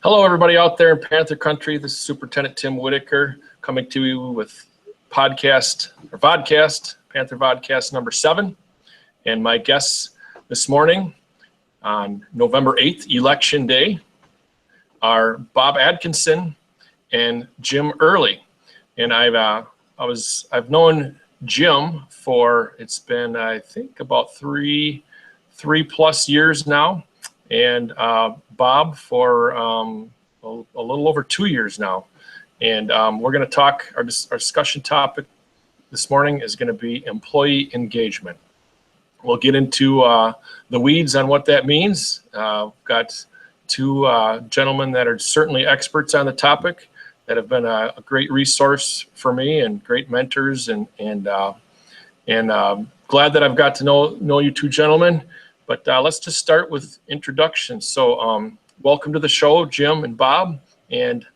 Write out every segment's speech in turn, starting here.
Hello, everybody out there in Panther Country. This is Superintendent Tim Whitaker coming to you with Vodcast, Panther Vodcast number 7. And my guests this morning on November 8th, Election Day, are Bob Adkinson and Jim Earley. And I've known Jim for, it's been, I think, about three plus years now. And Bob for a little over 2 years now. And we're going to talk, our discussion topic this morning is going to be employee engagement. We'll get into the weeds on what that means. Got two gentlemen that are certainly experts on the topic that have been a great resource for me and great mentors, and glad that I've got to know you two gentlemen. But let's just start with introductions. So welcome to the show, Jim and Bob. And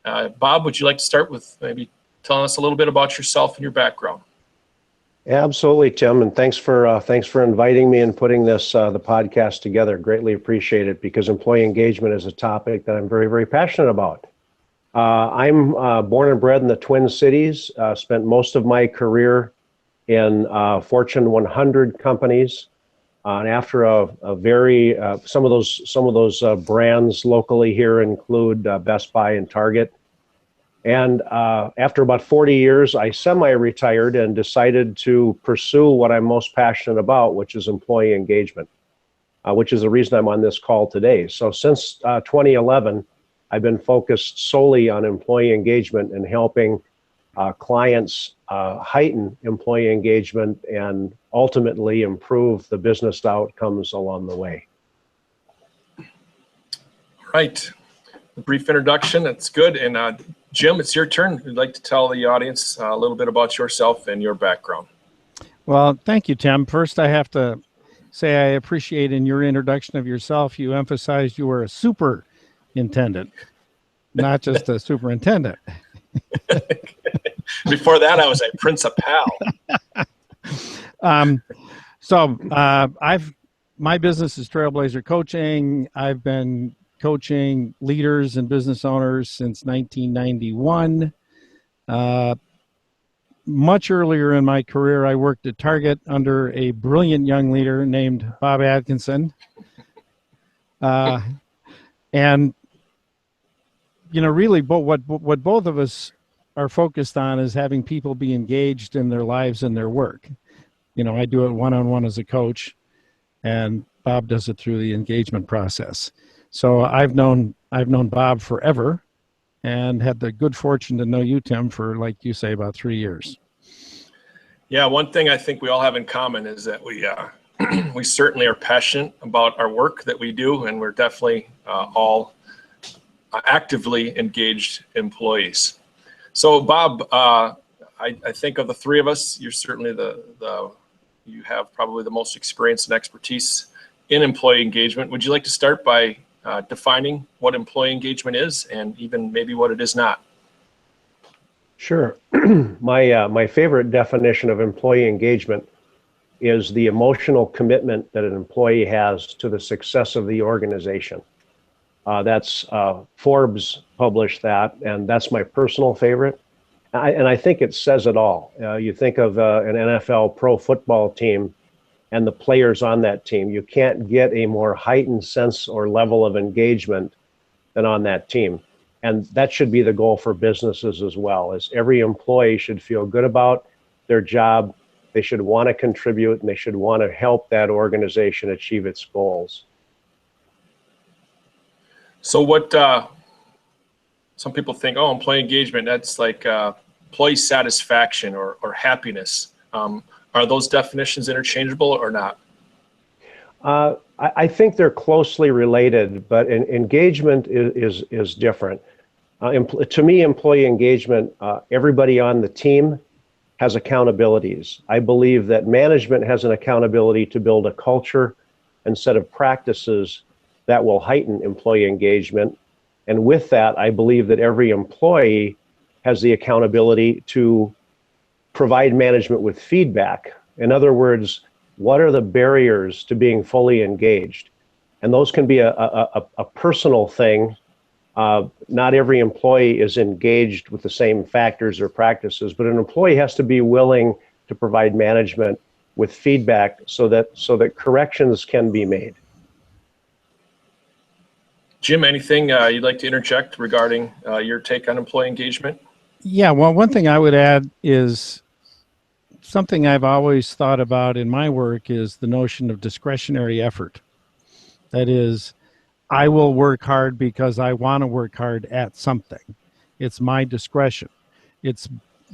Bob, would you like to start with maybe telling us a little bit about yourself and your background? Absolutely, Tim, and thanks for inviting me and putting this the podcast together. Greatly appreciate it, because employee engagement is a topic that I'm very, very passionate about. I'm born and bred in the Twin Cities. Spent most of my career in Fortune 100 companies. And after some of those brands locally here include Best Buy and Target. And after about 40 years, I semi-retired and decided to pursue what I'm most passionate about, which is employee engagement, which is the reason I'm on this call today. So since 2011, I've been focused solely on employee engagement and helping clients heighten employee engagement and ultimately improve the business outcomes along the way. Right. A brief introduction. That's good. And Jim, it's your turn. I'd like to tell the audience a little bit about yourself and your background. Well, thank you, Tim. First, I have to say I appreciate in your introduction of yourself, you emphasized you were a superintendent, not just a superintendent. Before that, I was a principal. My business is Trailblazer Coaching. I've been coaching leaders and business owners since 1991. Much earlier in my career, I worked at Target under a brilliant young leader named Bob Adkinson. And really, what both of us are focused on is having people be engaged in their lives and their work. I do it one-on-one as a coach, and Bob does it through the engagement process. So I've known Bob forever, and had the good fortune to know you, Tim, for, like you say, about 3 years. Yeah, one thing I think we all have in common is that we certainly are passionate about our work that we do, and we're definitely all actively engaged employees. So Bob, I think of the three of us, you're certainly you have probably the most experience and expertise in employee engagement. Would you like to start by defining what employee engagement is, and even maybe what it is not? Sure. My favorite definition of employee engagement is the emotional commitment that an employee has to the success of the organization. That's Forbes published that, and that's my personal favorite. And I think it says it all. You think of an NFL pro football team and the players on that team. You can't get a more heightened sense or level of engagement than on that team. And that should be the goal for businesses as well, is every employee should feel good about their job. They should want to contribute, and they should want to help that organization achieve its goals. So what some people think, oh, employee engagement, that's like employee satisfaction or happiness. Are those definitions interchangeable or not? I think they're closely related, but engagement is different. To me, employee engagement, everybody on the team has accountabilities. I believe that management has an accountability to build a culture and set of practices that will heighten employee engagement. And with that, I believe that every employee has the accountability to provide management with feedback. In other words, what are the barriers to being fully engaged? And those can be a personal thing Not every employee is engaged with the same factors or practices, but an employee has to be willing to provide management with feedback so that corrections can be made. Jim, anything you'd like to interject regarding your take on employee engagement? Yeah, well, one thing I would add is something I've always thought about in my work is the notion of discretionary effort. That is, I will work hard because I want to work hard at something. It's my discretion. It's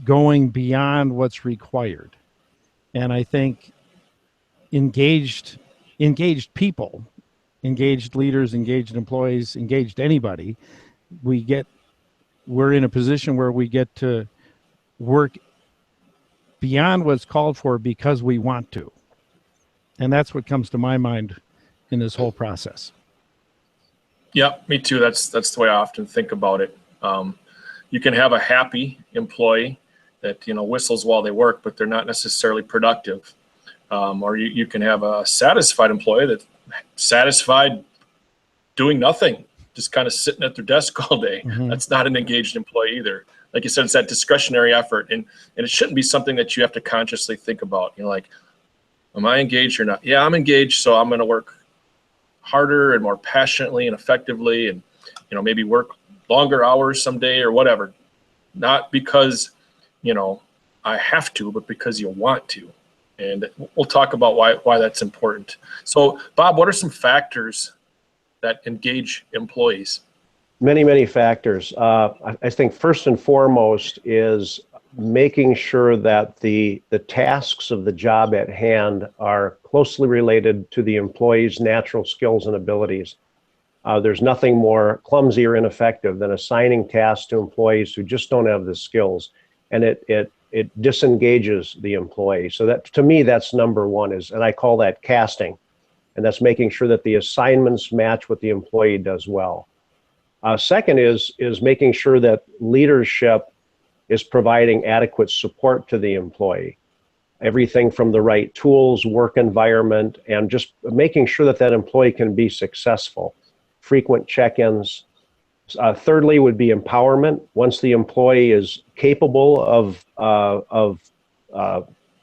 going beyond what's required. And I think engaged people, engaged leaders, engaged employees, engaged anybody, we're in a position where we get to work beyond what's called for because we want to. And that's what comes to my mind in this whole process. Yeah, me too. That's the way I often think about it. You can have a happy employee that whistles while they work, but they're not necessarily productive. Or you can have a satisfied employee that's satisfied doing nothing, just kind of sitting at their desk all day. Mm-hmm. That's not an engaged employee either. Like you said, it's that discretionary effort, and it shouldn't be something that you have to consciously think about. Like, am I engaged or not? Yeah, I'm engaged, so I'm going to work harder and more passionately and effectively, and maybe work longer hours someday or whatever. Not because I have to, but because you want to. And we'll talk about why that's important. So, Bob, what are some factors that engage employees? Many, many factors. I think first and foremost is making sure that the tasks of the job at hand are closely related to the employee's natural skills and abilities. There's nothing more clumsy or ineffective than assigning tasks to employees who just don't have the skills, and it disengages the employee. So that, to me, that's number one, and I call that casting, and that's making sure that the assignments match what the employee does well. Second is making sure that leadership is providing adequate support to the employee. Everything from the right tools, work environment, and just making sure that employee can be successful. Frequent check-ins. Thirdly would be empowerment. Once the employee is capable of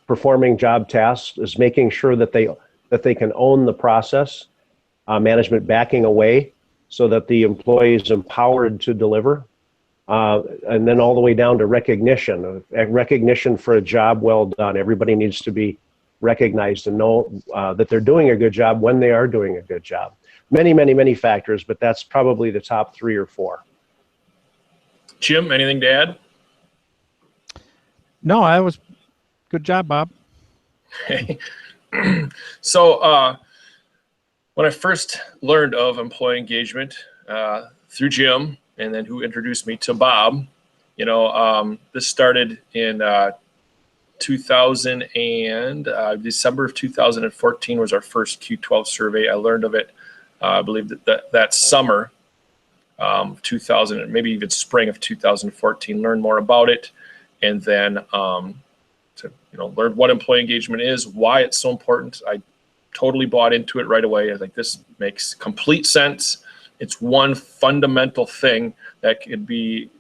performing job tasks, is making sure that they can own the process, management backing away so that the employee is empowered to deliver. And then all the way down to recognition for a job well done. Everybody needs to be recognized and know that they're doing a good job when they are doing a good job. Many, many, many factors, but that's probably the top 3 or 4. Jim, anything to add? No, that was good job, Bob. Okay. So when I first learned of employee engagement through Jim, and then who introduced me to Bob, this started in 2000 and December of 2014 was our first Q12 survey. I learned of it, I believe that summer, 2000, maybe even spring of 2014. Learned more about it, and then to learn what employee engagement is, why it's so important. I totally bought into it right away. I think this makes complete sense. It's one fundamental thing that could be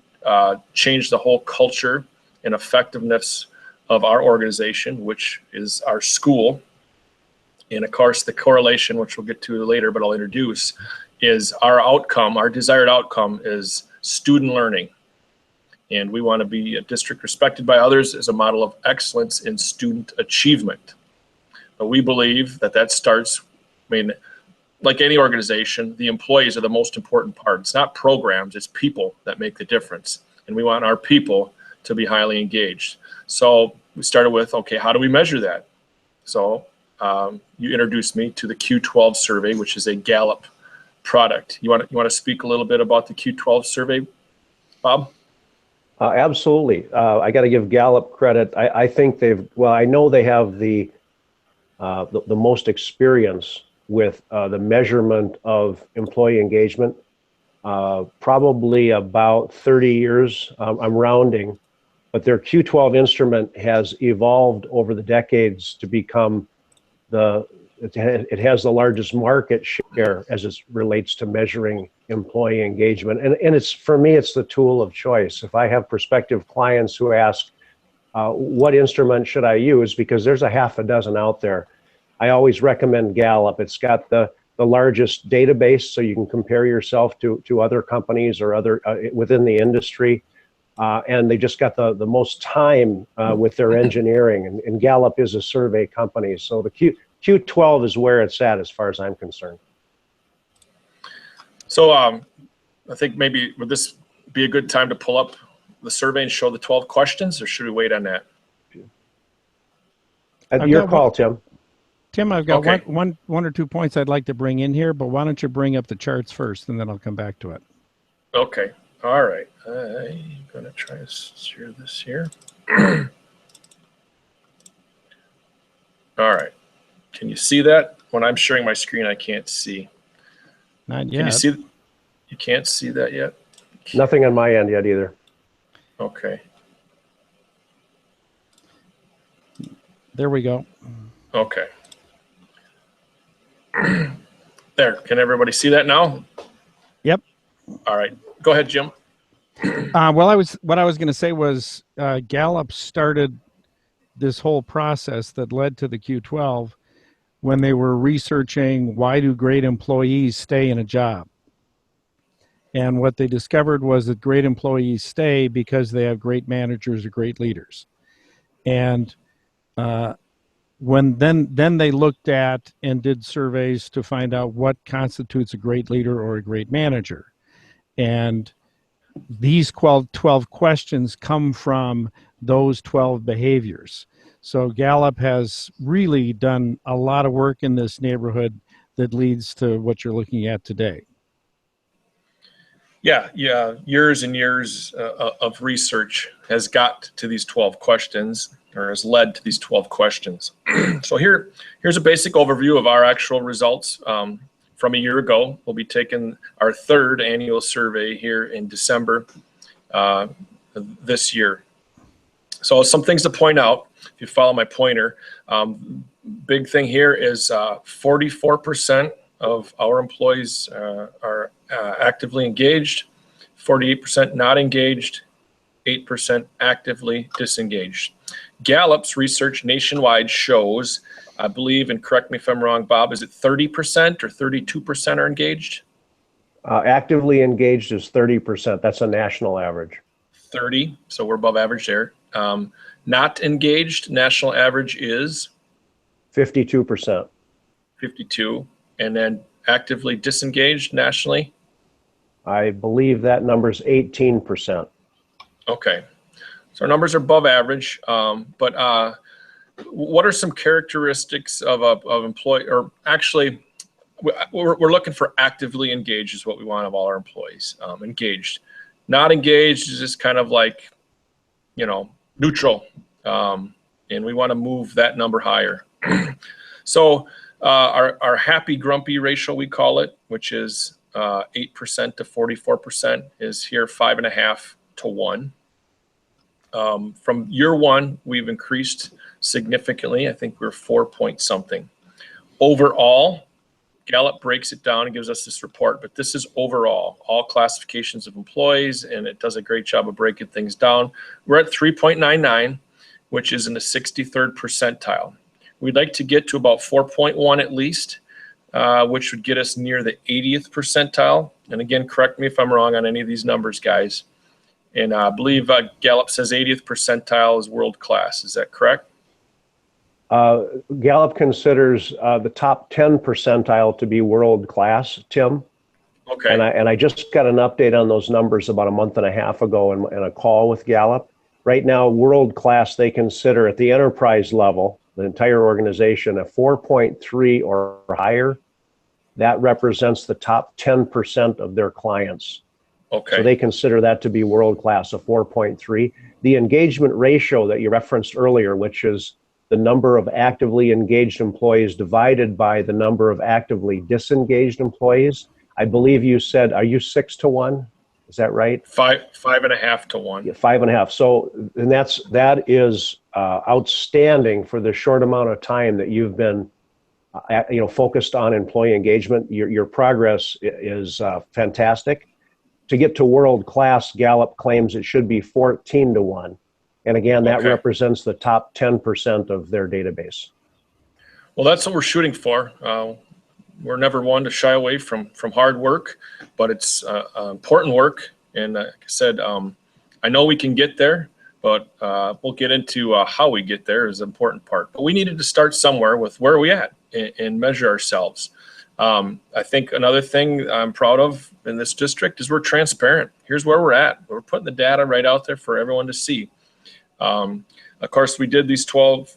change the whole culture and effectiveness of our organization, which is our school. And of course, the correlation, which we'll get to later, but I'll introduce, is our outcome. Our desired outcome is student learning. And we want to be a district respected by others as a model of excellence in student achievement. But we believe that starts, like any organization, the employees are the most important part. It's not programs, it's people that make the difference. And we want our people to be highly engaged. So we started with, okay, how do we measure that? So you introduced me to the Q12 survey, which is a Gallup product. You want to speak a little bit about the Q12 survey, Bob? Absolutely. I got to give Gallup credit. I think I know they have the most experience with the measurement of employee engagement, probably about 30 years. I'm rounding, but their Q12 instrument has evolved over the decades to become it has the largest market share as it relates to measuring employee engagement. And it's, for me, it's the tool of choice. If I have prospective clients who ask, what instrument should I use? Because there's a half a dozen out there. I always recommend Gallup. It's got the largest database, so you can compare yourself to other companies or other within the industry. And they just got the most time with their engineering. And Gallup is a survey company. So the Q12 is where it's at as far as I'm concerned. So I think maybe would this be a good time to pull up the survey and show the 12 questions, or should we wait on that? Your call, Tim. Tim, I've got Okay. one or two points I'd like to bring in here, but why don't you bring up the charts first, and then I'll come back to it. Okay. All right. I'm going to try to share this here. All right. Can you see that? When I'm sharing my screen, I can't see. Not yet. Can you see? You can't see that yet? Nothing on my end yet either. Okay. There we go. Okay. There. Can everybody see that now? Yep. All right. Go ahead, Jim. What I was going to say was Gallup started this whole process that led to the Q12 when they were researching why do great employees stay in a job. And what they discovered was that great employees stay because they have great managers or great leaders. And when then they looked at and did surveys to find out what constitutes a great leader or a great manager. And these 12 questions come from those 12 behaviors. So Gallup has really done a lot of work in this neighborhood that leads to what you're looking at today. Yeah. Years and years of research has got to these 12 questions, or has led to these 12 questions. So here's a basic overview of our actual results from a year ago. We'll be taking our third annual survey here in December this year. So some things to point out, if you follow my pointer, big thing here is 44% of our employees are actively engaged, 48% not engaged, 8% actively disengaged. Gallup's research nationwide shows, I believe, and correct me if I'm wrong, Bob, is it 30% or 32% are engaged? Actively engaged is 30%. That's a national average. 30, so we're above average there. Not engaged, national average is 52%. 52. And then actively disengaged nationally? I believe that number's 18%. Okay. So our numbers are above average, but what are some characteristics of employee, or actually, we're looking for actively engaged is what we want of all our employees. Engaged. Not engaged is just kind of like, neutral, and we want to move that number higher. So our happy grumpy ratio, we call it, which is 8% to 44%, is here 5.5 to 1. From year one, we've increased significantly. I think we're 4 point something. Overall, Gallup breaks it down and gives us this report, but this is overall, all classifications of employees, and it does a great job of breaking things down. We're at 3.99, which is in the 63rd percentile. We'd like to get to about 4.1 at least, which would get us near the 80th percentile. And again, correct me if I'm wrong on any of these numbers, guys. And I believe Gallup says 80th percentile is world class. Is that correct? Gallup considers the top 10 percentile to be world class, Tim. Okay. And I just got an update on those numbers about a month and a half ago in a call with Gallup. Right now, world class, they consider at the enterprise level, the entire organization, a 4.3 or higher. That represents the top 10% of their clients. Okay. So they consider that to be world class, a 4.3. The engagement ratio that you referenced earlier, which is the number of actively engaged employees divided by the number of actively disengaged employees. I believe you said, are you 6 to 1? Is that right? 5.5 to 1. Yeah, 5.5. So, and that is outstanding for the short amount of time that you've been focused on employee engagement. Your progress is fantastic. To get to world class, Gallup claims it should be 14 to 1. And again, that represents the top 10% of their database. Well, that's what we're shooting for. We're never one to shy away from hard work, but it's important work. And like I said, I know we can get there, but we'll get into how we get there is the important part. But we needed to start somewhere with where are we at and measure ourselves. I think another thing I'm proud of in this district is we're transparent. Here's where we're at. We're putting the data right out there for everyone to see. Of course, we did these 12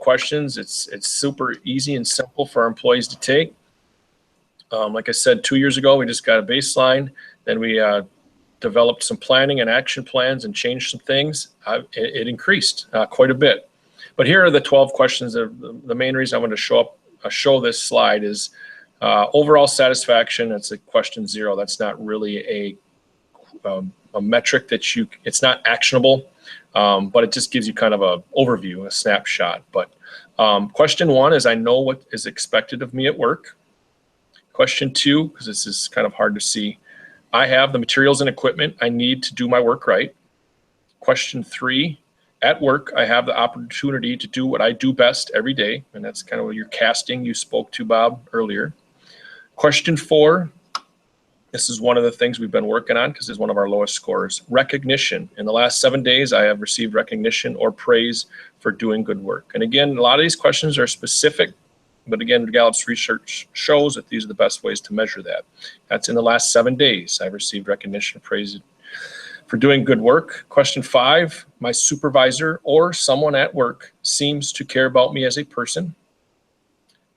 questions. It's super easy and simple for our employees to take. Like I said, 2 years ago, we just got a baseline. Then we developed some planning and action plans and changed some things. It increased quite a bit. But here are the 12 questions. The main reason I want to show this slide is overall satisfaction. It's a question 0. That's not really a metric it's not actionable, but it just gives you kind of a overview, a snapshot. But question 1 is I know what is expected of me at work. Question 2, because this is kind of hard to see, I have the materials and equipment I need to do my work right. Question 3, at work, I have the opportunity to do what I do best every day. And that's kind of what your casting you spoke to, Bob, earlier. Question 4, this is one of the things we've been working on because it's one of our lowest scores. Recognition. In the last 7 days, I have received recognition or praise for doing good work. And again, a lot of these questions are specific, but again, Gallup's research shows that these are the best ways to measure that. That's in the last 7 days. I've received recognition or praise for doing good work. Question 5, my supervisor or someone at work seems to care about me as a person.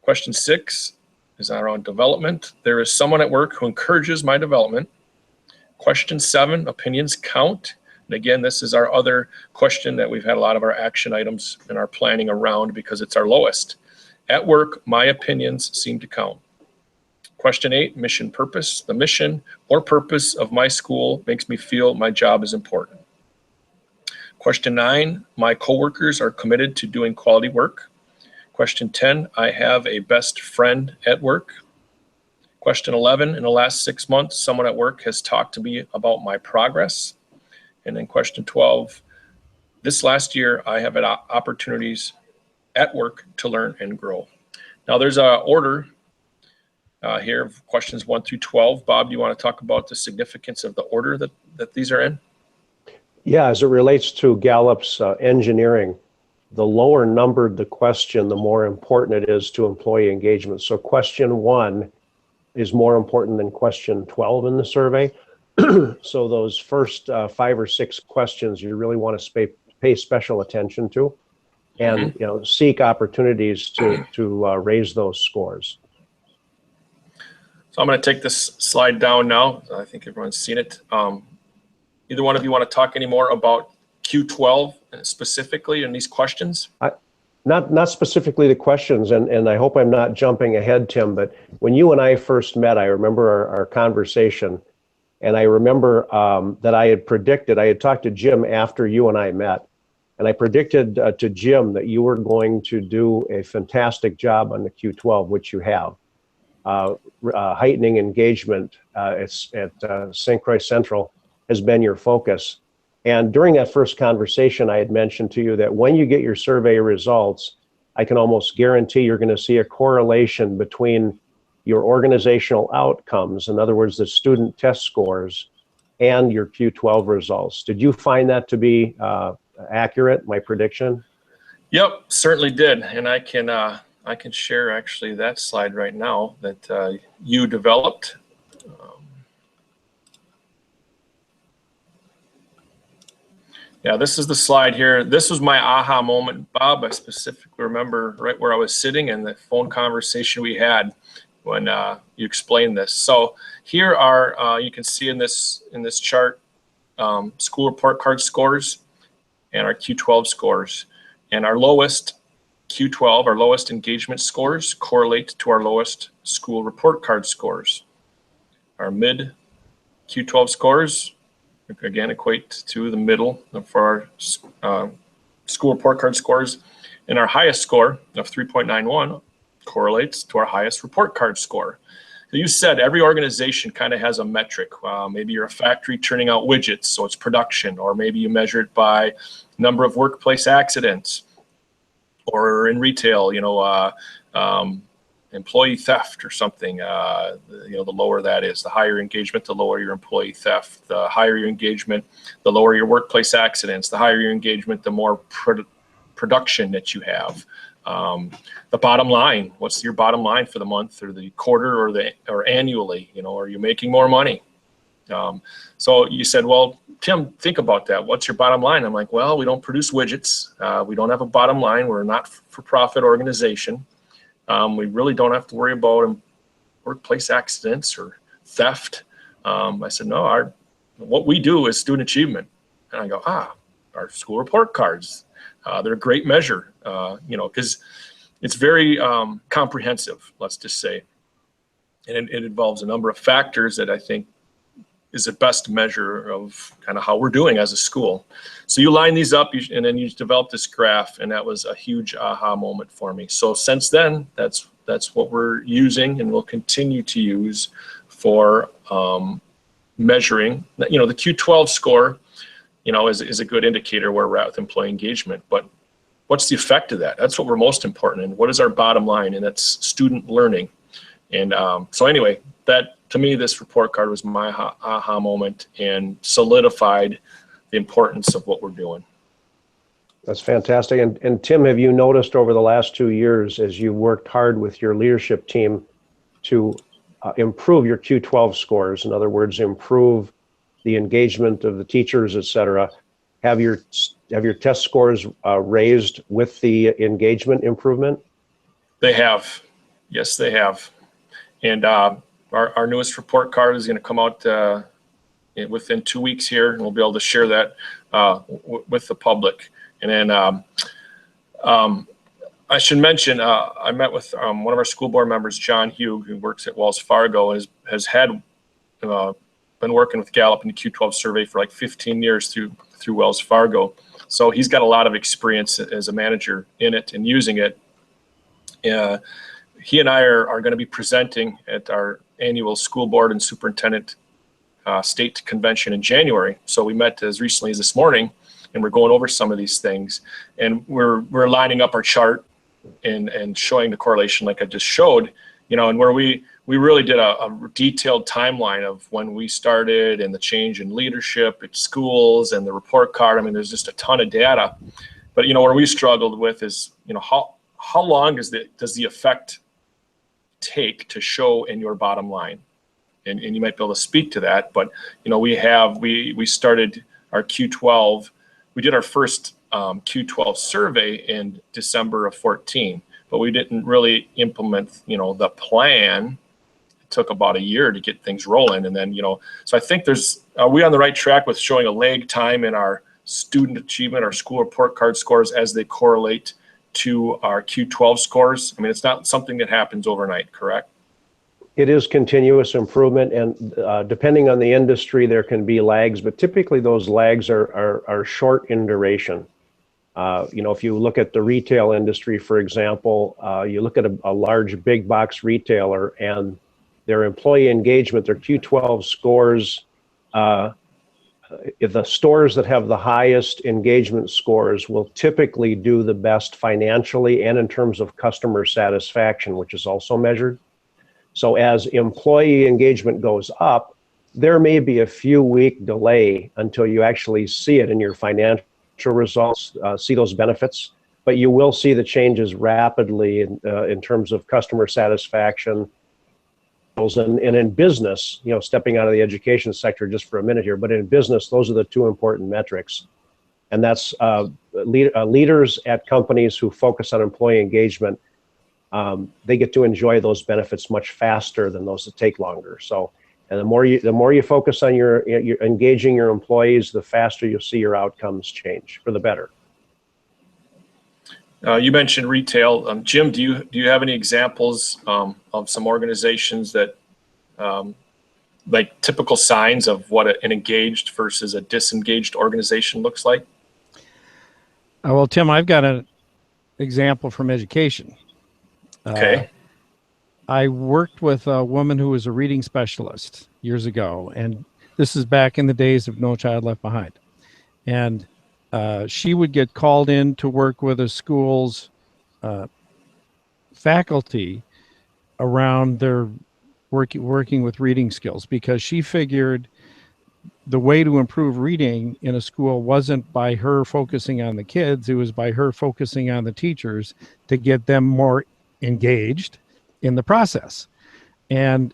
Question 6 is around development. There is someone at work who encourages my development. Question 7, opinions count. And again, this is our other question that we've had a lot of our action items in our planning around because it's our lowest. At work, my opinions seem to count. Question 8, mission purpose. The mission or purpose of my school makes me feel my job is important. Question 9, my coworkers are committed to doing quality work. Question 10, I have a best friend at work. Question 11, in the last 6 months, someone at work has talked to me about my progress. And then question 12, this last year, I have had opportunities at work to learn and grow. Now there's an order here of questions 1 through 12. Bob, do you want to talk about the significance of the order that these are in? Yeah, as it relates to Gallup's engineering, the lower numbered the question, the more important it is to employee engagement. So question 1 is more important than question 12 in the survey. So those first 5 or 6 questions you really want to pay special attention to. And seek opportunities to raise those scores. So I'm going to take this slide down now. I think everyone's seen it. Either one of you want to talk any more about Q12 specifically in these questions? Not specifically the questions, and I hope I'm not jumping ahead, Tim, but when you and I first met, I remember our conversation, and I remember that I had talked to Jim after you and I met. And I predicted to Jim that you were going to do a fantastic job on the Q12, which you have. Heightening engagement at St. Croix Central has been your focus. And during that first conversation, I had mentioned to you that when you get your survey results, I can almost guarantee you're going to see a correlation between your organizational outcomes, in other words, the student test scores, and your Q12 results. Did you find that to be accurate, my prediction? Yep, certainly did. And I can share actually that slide right now that you developed. Yeah, this is the slide here. This was my aha moment, Bob. I specifically remember right where I was sitting and the phone conversation we had when you explained this. So here are, you can see in this chart, school report card scores and our Q12 scores. And our lowest Q12, our lowest engagement scores correlate to our lowest school report card scores. Our mid Q12 scores, again, equate to the middle for our school report card scores. And our highest score of 3.91 correlates to our highest report card score. So you said every organization kind of has a metric. Maybe you're a factory turning out widgets, so it's production, or maybe you measure it by number of workplace accidents, or in retail, employee theft or something. The lower that is, the higher engagement, the lower your employee theft. The higher your engagement, the lower your workplace accidents. The higher your engagement, the more production that you have. The bottom line, what's your bottom line for the month or the quarter or annually? Are you making more money? So you said, well, Tim, think about that. What's your bottom line? I'm like, well, we don't produce widgets. We don't have a bottom line. We're a not-for-profit organization. We really don't have to worry about workplace accidents or theft. I said, no, what we do is student achievement. And I go, our school report cards, they're a great measure, because it's very comprehensive, let's just say. And it involves a number of factors that I think is the best measure of kind of how we're doing as a school. So you line these up and then you develop this graph, and that was a huge aha moment for me. So since then, that's what we're using and we'll continue to use for measuring. The Q12 score, is a good indicator where we're at with employee engagement. But what's the effect of that? That's what we're most important in. What is our bottom line? And that's student learning. And so anyway, that to me, this report card was my aha moment and solidified the importance of what we're doing. That's fantastic. And Tim, have you noticed over the last 2 years, as you worked hard with your leadership team to improve your Q12 scores, in other words, improve the engagement of the teachers, et cetera, have your test scores raised with the engagement improvement? They have. Yes, they have. And our newest report card is going to come out within 2 weeks here, and we'll be able to share that with the public. And then I should mention, I met with one of our school board members, John Hugh, who works at Wells Fargo, and has been working with Gallup in the Q12 survey for like 15 years through Wells Fargo. So he's got a lot of experience as a manager in it and using it. He and I are going to be presenting at our annual school board and superintendent state convention in January. So we met as recently as this morning, and we're going over some of these things, and we're lining up our chart and showing the correlation like I just showed, and where we really did a detailed timeline of when we started and the change in leadership at schools and the report card. I mean, there's just a ton of data, but where we struggled with is, how long does the effect take to show in your bottom line? And you might be able to speak to that, but we started our Q12. We did our first Q12 survey in December of 14, but we didn't really implement, the plan. It took about a year to get things rolling. And then, so I think are we on the right track with showing a lag time in our student achievement, our school report card scores as they correlate to our Q12 scores? I mean, it's not something that happens overnight, correct? It is continuous improvement, and depending on the industry, there can be lags, but typically those lags are short in duration. If you look at the retail industry, for example, you look at a large big box retailer and their employee engagement, their Q12 scores, the stores that have the highest engagement scores will typically do the best financially and in terms of customer satisfaction, which is also measured. So as employee engagement goes up, there may be a few week delay until you actually see it in your financial results, see those benefits, but you will see the changes rapidly in terms of customer satisfaction. And in business, stepping out of the education sector just for a minute here, but in business, those are the two important metrics. And that's leaders at companies who focus on employee engagement. They get to enjoy those benefits much faster than those that take longer. So, and the more you focus on your engaging your employees, the faster you'll see your outcomes change for the better. You mentioned retail. Jim, do you have any examples of some organizations that like typical signs of what an engaged versus a disengaged organization looks like? Well, Tim, I've got an example from education. Okay. I worked with a woman who was a reading specialist years ago, and this is back in the days of No Child Left Behind. And she would get called in to work with a school's faculty around their working with reading skills, because she figured the way to improve reading in a school wasn't by her focusing on the kids, it was by her focusing on the teachers to get them more engaged in the process. And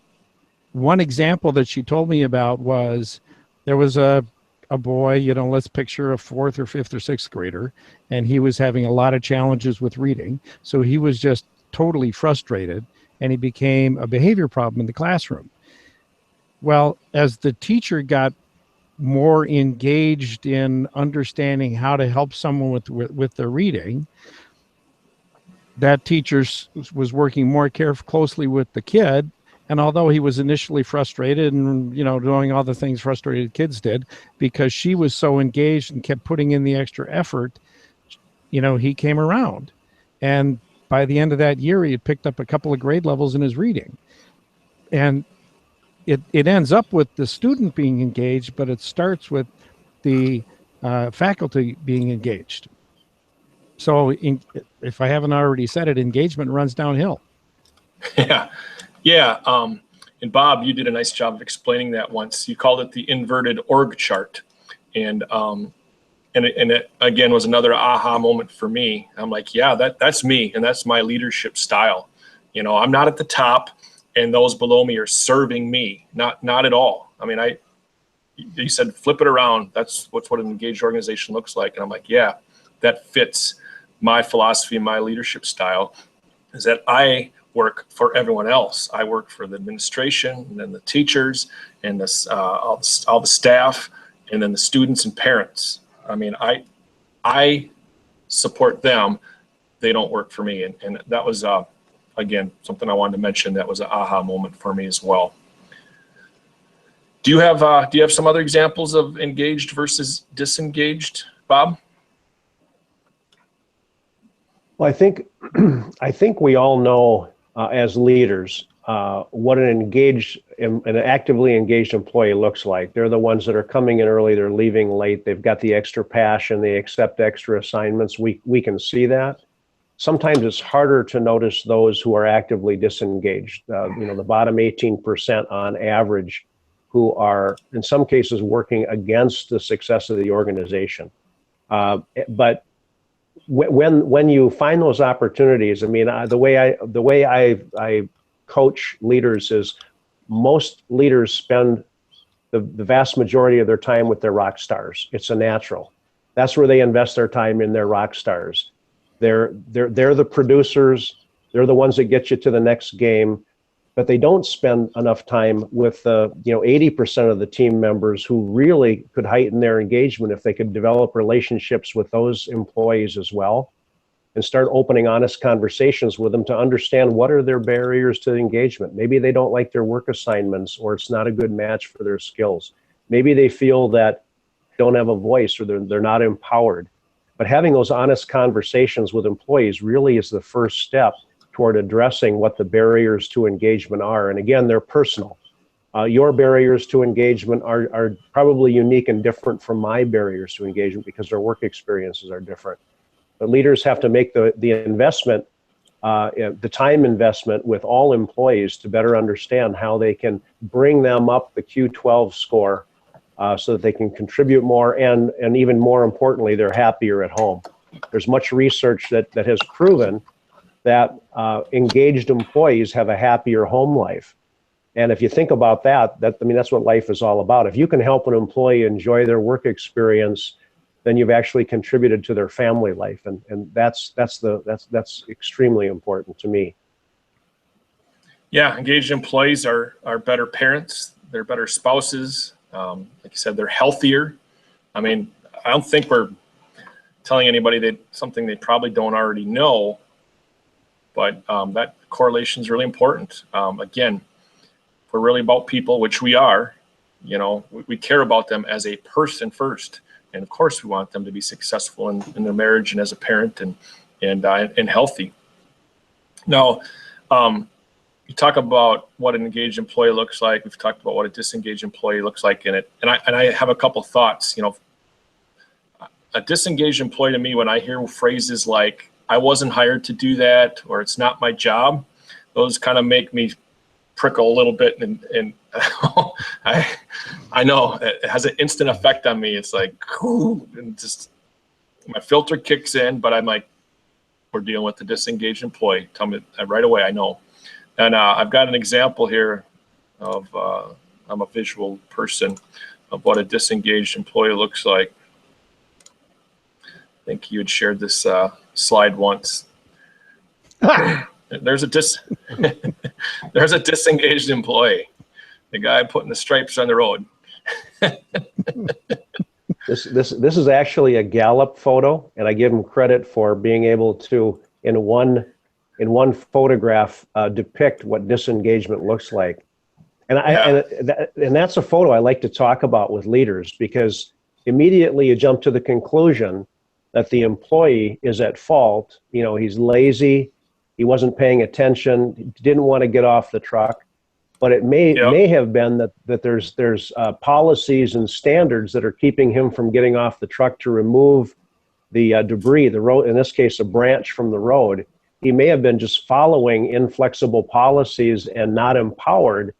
one example that she told me about was there was a boy, let's picture a fourth or fifth or sixth grader, and he was having a lot of challenges with reading. So he was just totally frustrated, and he became a behavior problem in the classroom. Well, as the teacher got more engaged in understanding how to help someone with their reading, that teacher was working more closely with the kid. And although he was initially frustrated and, doing all the things frustrated kids did, because she was so engaged and kept putting in the extra effort, he came around. And by the end of that year, he had picked up a couple of grade levels in his reading. And it ends up with the student being engaged, but it starts with the faculty being engaged. So if I haven't already said it, engagement runs downhill. Yeah. Yeah. And Bob, you did a nice job of explaining that once. You called it the inverted org chart. And it again was another aha moment for me. I'm like, yeah, that's me. And that's my leadership style. I'm not at the top and those below me are serving me. Not at all. I mean, you said, flip it around. That's what an engaged organization looks like. And I'm like, yeah, that fits my philosophy, my leadership style, is that I work for everyone else. I work for the administration and then the teachers and all the staff and then the students and parents. I mean, I support them. They don't work for me. And that was, again, something I wanted to mention. That was an aha moment for me as well. Do you have some other examples of engaged versus disengaged, Bob? Well, I think we all know as leaders what an actively engaged employee looks like. They're the ones that are coming in early, they're leaving late, they've got the extra passion, they accept extra assignments. We can see that. Sometimes it's harder to notice those who are actively disengaged. The bottom 18% on average, who are in some cases working against the success of the organization. But when you find those opportunities, I mean, the way I coach leaders is most leaders spend the vast majority of their time with their rock stars. It's a natural. That's where they invest their time, in their rock stars. They're the producers. They're the ones that get you to the next game, but they don't spend enough time with 80% of the team members who really could heighten their engagement if they could develop relationships with those employees as well and start opening honest conversations with them to understand what are their barriers to engagement. Maybe they don't like their work assignments, or it's not a good match for their skills. Maybe they feel that they don't have a voice, or they're not empowered. But having those honest conversations with employees really is the first step toward addressing what the barriers to engagement are. And again, they're personal. Your barriers to engagement are probably unique and different from my barriers to engagement because their work experiences are different. But leaders have to make the investment, the time investment with all employees to better understand how they can bring them up the Q12 score so that they can contribute more, and even more importantly, they're happier at home. There's much research that has proven that engaged employees have a happier home life. And if you think about that's what life is all about. If you can help an employee enjoy their work experience, then you've actually contributed to their family life. And that's extremely important to me. Yeah, engaged employees are better parents, they're better spouses. Like you said, they're healthier. I mean, I don't think we're telling anybody something they probably don't already know, but that correlation is really important. Again, if we're really about people, which we are, we care about them as a person first. And of course, we want them to be successful in their marriage and as a parent and healthy. Now, you talk about what an engaged employee looks like. We've talked about what a disengaged employee looks like in it. And I have a couple thoughts. A disengaged employee to me, when I hear phrases like, I wasn't hired to do that, or it's not my job, those kind of make me prickle a little bit. And I know it has an instant effect on me. It's like, ooh, and just my filter kicks in, but I'm like, we're dealing with the disengaged employee. Tell me right away, I know. And I've got an example here of, I'm a visual person, of what a disengaged employee looks like. I think you had shared this slide once. There's a disengaged employee, the guy putting the stripes on the road. This is actually a Gallup photo, and I give him credit for being able to, in one photograph, depict what disengagement looks like. And that's a photo I like to talk about with leaders, because immediately you jump to the conclusion that the employee is at fault. He's lazy, he wasn't paying attention, he didn't want to get off the truck. But it may have been that there's policies and standards that are keeping him from getting off the truck to remove the debris, the road, in this case, a branch from the road. He may have been just following inflexible policies and not empowered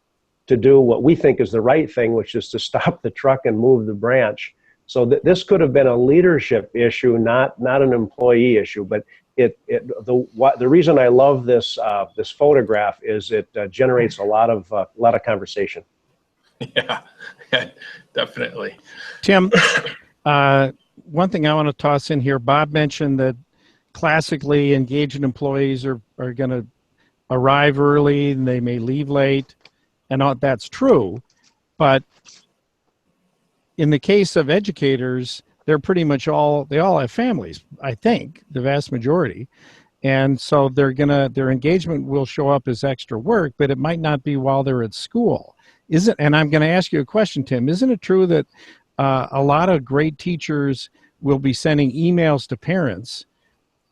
to do what we think is the right thing, which is to stop the truck and move the branch. So this could have been a leadership issue, not an employee issue. But the reason I love this photograph is it generates a lot of conversation. Yeah, definitely. Tim, one thing I want to toss in here, Bob mentioned that classically engaged employees are going to arrive early and they may leave late, and all that's true. But in the case of educators, they're pretty much they all have families, I think, the vast majority. And so their engagement will show up as extra work, but it might not be while they're at school. And I'm going to ask you a question, Tim. Isn't it true that a lot of great teachers will be sending emails to parents,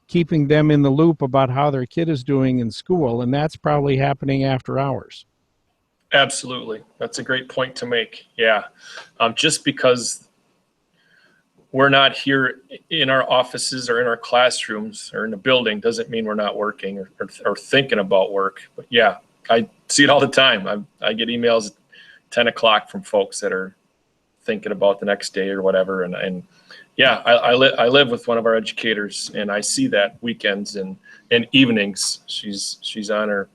keeping them in the loop about how their kid is doing in school, and that's probably happening after hours? Absolutely. That's a great point to make. Yeah. Just because we're not here in our offices or in our classrooms or in the building doesn't mean we're not working or thinking about work. But yeah, I see it all the time. I get emails at 10 o'clock from folks that are thinking about the next day or whatever. And yeah, I live with one of our educators, and I see that weekends and evenings. She's on her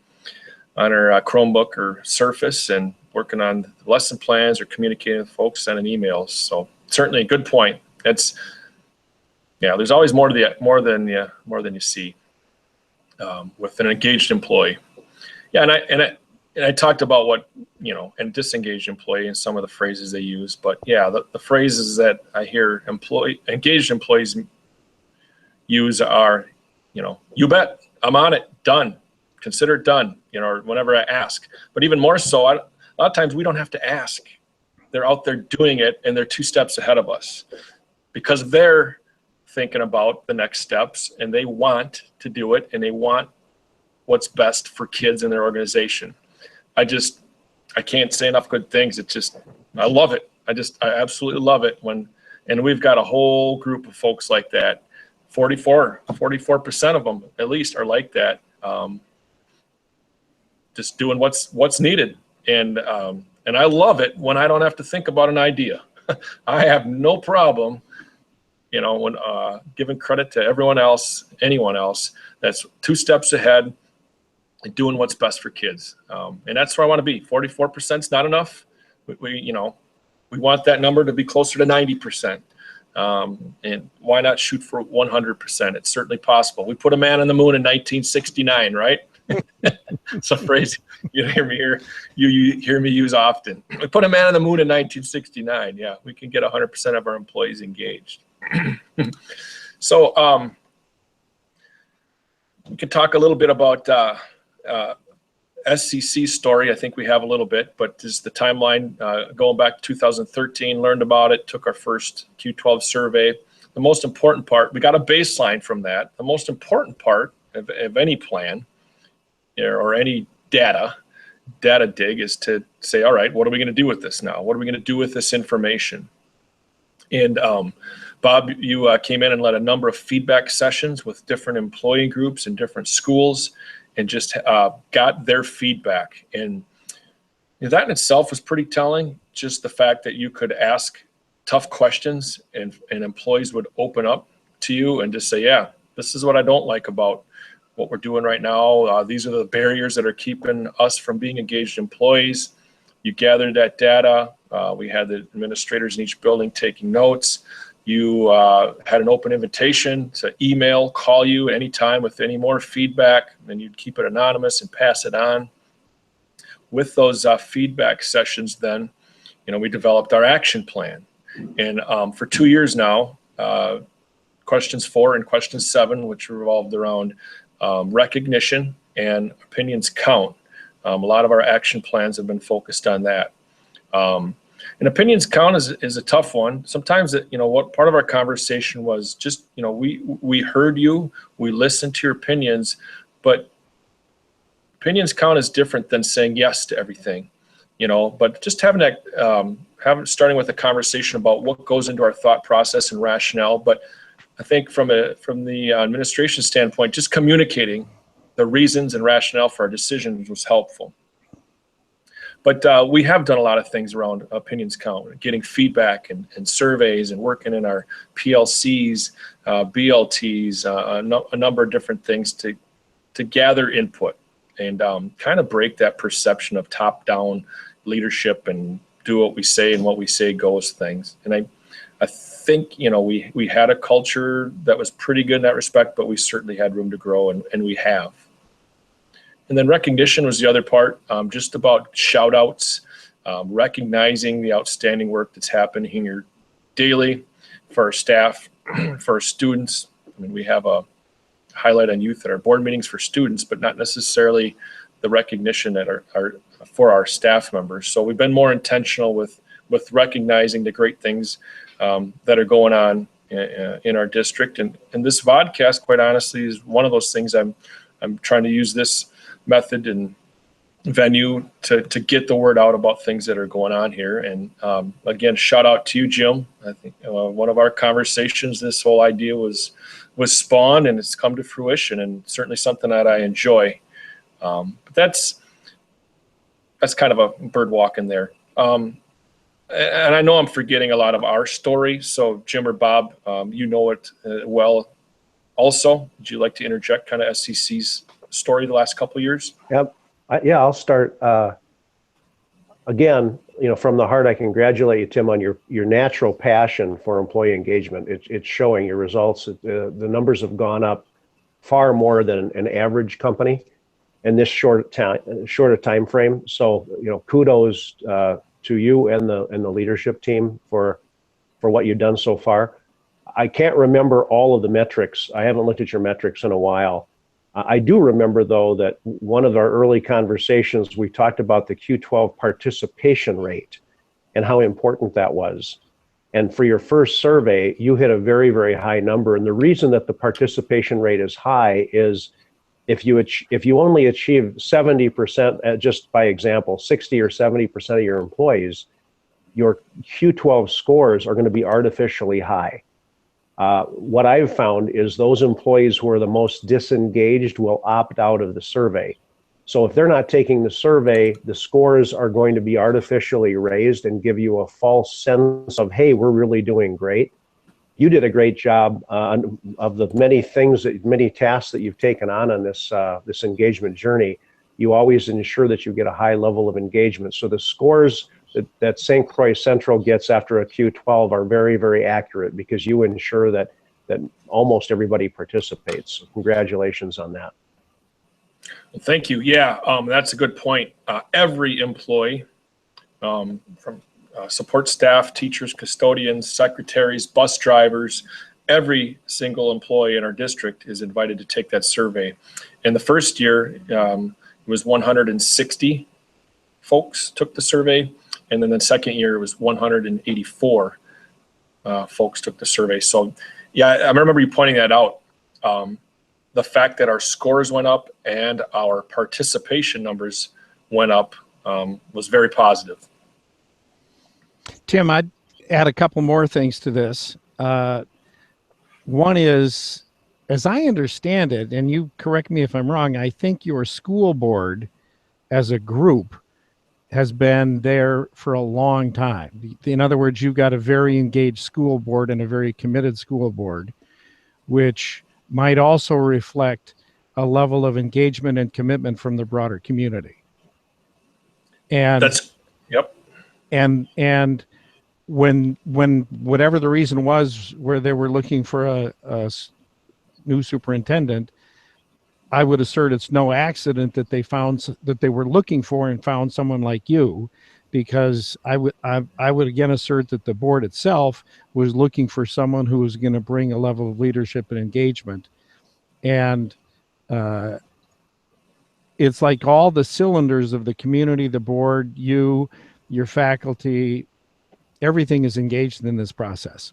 Chromebook or Surface and working on lesson plans or communicating with folks, sending emails. So certainly a good point. There's always more than you see with an engaged employee. Yeah, and I talked about what and disengaged employee and some of the phrases they use. But yeah, the phrases that I hear engaged employees use are, you bet, I'm on it, done. Consider it done, or whenever I ask. But even more so, a lot of times we don't have to ask. They're out there doing it, and they're 2 steps ahead of us because they're thinking about the next steps, and they want to do it, and they want what's best for kids in their organization. I can't say enough good things. I love it. I absolutely love it and we've got a whole group of folks like that. 44% of them at least are like that. Just doing what's needed. And I love it when I don't have to think about an idea. I have no problem, when giving credit to anyone else that's 2 steps ahead and doing what's best for kids. And that's where I want to be. 44% is not enough. We want that number to be closer to 90%. And why not shoot for 100%? It's certainly possible. We put a man on the moon in 1969, right? It's a phrase you hear me use often. We put a man on the moon in 1969. Yeah, we can get 100% of our employees engaged. So we could talk a little bit about SCC story. I think we have a little bit, but this is the timeline going back to 2013. Learned about it. Took our first Q12 survey. The most important part, we got a baseline from that. The most important part of any plan or any data dig is to say, all right, what are we going to do with this now? What are we going to do with this information? And Bob, you came in and led a number of feedback sessions with different employee groups and different schools, and just got their feedback. And that in itself was pretty telling. Just the fact that you could ask tough questions and employees would open up to you and just say, yeah, this is what I don't like about what we're doing right now. These are the barriers that are keeping us from being engaged employees. You gathered that data. We had the administrators in each building taking notes. You had an open invitation to email, call you anytime with any more feedback, and you'd keep it anonymous and pass it on. With those feedback sessions then, we developed our action plan. And for 2 years now, questions 4 and question 7, which revolved around recognition and opinions count. A lot of our action plans have been focused on that. And opinions count is a tough one. Sometimes, what part of our conversation was just, we heard you, we listened to your opinions, but opinions count is different than saying yes to everything, but just having that, starting with a conversation about what goes into our thought process and rationale. But I think from the administration standpoint, just communicating the reasons and rationale for our decisions was helpful. But we have done a lot of things around opinions count, getting feedback and surveys, and working in our PLCs, BLTs, a number of different things to gather input and kind of break that perception of top-down leadership and do what we say and what we say goes things. And I think, we had a culture that was pretty good in that respect, but we certainly had room to grow, and we have. And then recognition was the other part, just about shout outs, recognizing the outstanding work that's happening here daily for our staff, for our students. I mean, we have a highlight on youth at our board meetings for students, but not necessarily the recognition that are for our staff members. So we've been more intentional with recognizing the great things that are going on in our district. And this Vodcast, quite honestly, is one of those things I'm trying to use this method and venue to get the word out about things that are going on here. And again, shout out to you, Jim. I think one of our conversations, this whole idea was spawned, and it's come to fruition, and certainly something that I enjoy. But that's kind of a bird walking there. And I know I'm forgetting a lot of our story. So Jim or Bob, you know it well also. Would you like to interject kind of SCC's story the last couple of years? Yep. I'll start. Again, from the heart, I congratulate you, Tim, on your natural passion for employee engagement. It's showing your results. The numbers have gone up far more than an average company in this short time frame. So, kudos to you and the leadership team for what you've done so far. I can't remember all of the metrics. I haven't looked at your metrics in a while. I do remember, though, that one of our early conversations, we talked about the Q12 participation rate and how important that was. And for your first survey, you hit a very, very high number. And the reason that the participation rate is high is if you only achieve 70%, just by example, 60 or 70% of your employees, your Q12 scores are going to be artificially high. What I've found is those employees who are the most disengaged will opt out of the survey. So if they're not taking the survey, the scores are going to be artificially raised and give you a false sense of, hey, we're really doing great. You did a great job of the many tasks that you've taken on this engagement journey. You always ensure that you get a high level of engagement. So the scores that St. Croix Central gets after a Q12 are very, very accurate because you ensure that almost everybody participates. So congratulations on that. Well, thank you. Yeah, that's a good point. Every employee, from support staff, teachers, custodians, secretaries, bus drivers, every single employee in our district is invited to take that survey. In the first year, it was 160 folks took the survey. And then the second year, it was 184 folks took the survey. So, yeah, I remember you pointing that out. the fact that our scores went up and our participation numbers went up was very positive. Tim, I'd add a couple more things to this. One is, as I understand it, and you correct me if I'm wrong, I think your school board as a group has been there for a long time. In other words, you've got a very engaged school board and a very committed school board, which might also reflect a level of engagement and commitment from the broader community. And yep. And when whatever the reason was where they were looking for a new superintendent, I would assert it's no accident that they were looking for and found someone like you, because I would again assert that the board itself was looking for someone who was going to bring a level of leadership and engagement. And it's like all the cylinders of the community, the board, you, your faculty, everything is engaged in this process.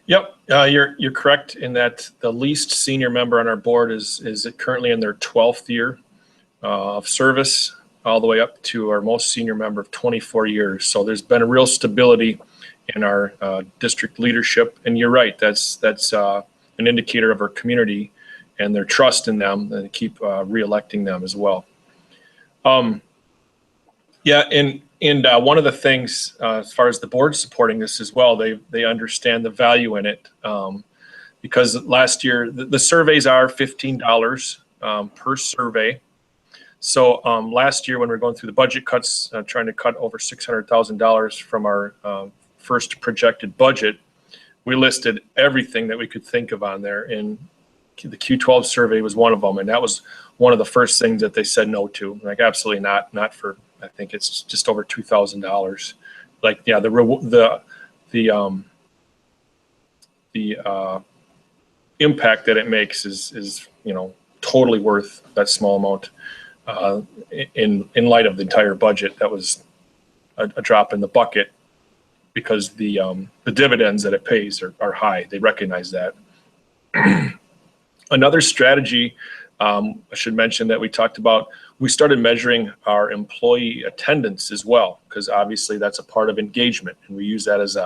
Yep, you're correct in that the least senior member on our board is currently in their 12th year of service, all the way up to our most senior member of 24 years. So there's been a real stability in our district leadership, and you're right. That's an indicator of our community and their trust in them, and keep re-electing them as well. Yeah, and one of the things, as far as the board supporting this as well, they understand the value in it, because last year the surveys are $15 per survey. So last year when we were going through the budget cuts, trying to cut over $600,000 from our first projected budget, we listed everything that we could think of on there, and the Q12 survey was one of them, and that was one of the first things that they said no to. Like, absolutely not for, I think it's just over $2,000. Like, yeah, the impact that it makes is totally worth that small amount. In light of the entire budget, that was a drop in the bucket, because the dividends that it pays are high. They recognize that. Another strategy I should mention that we talked about, we started measuring our employee attendance as well, because obviously that's a part of engagement, and we use that as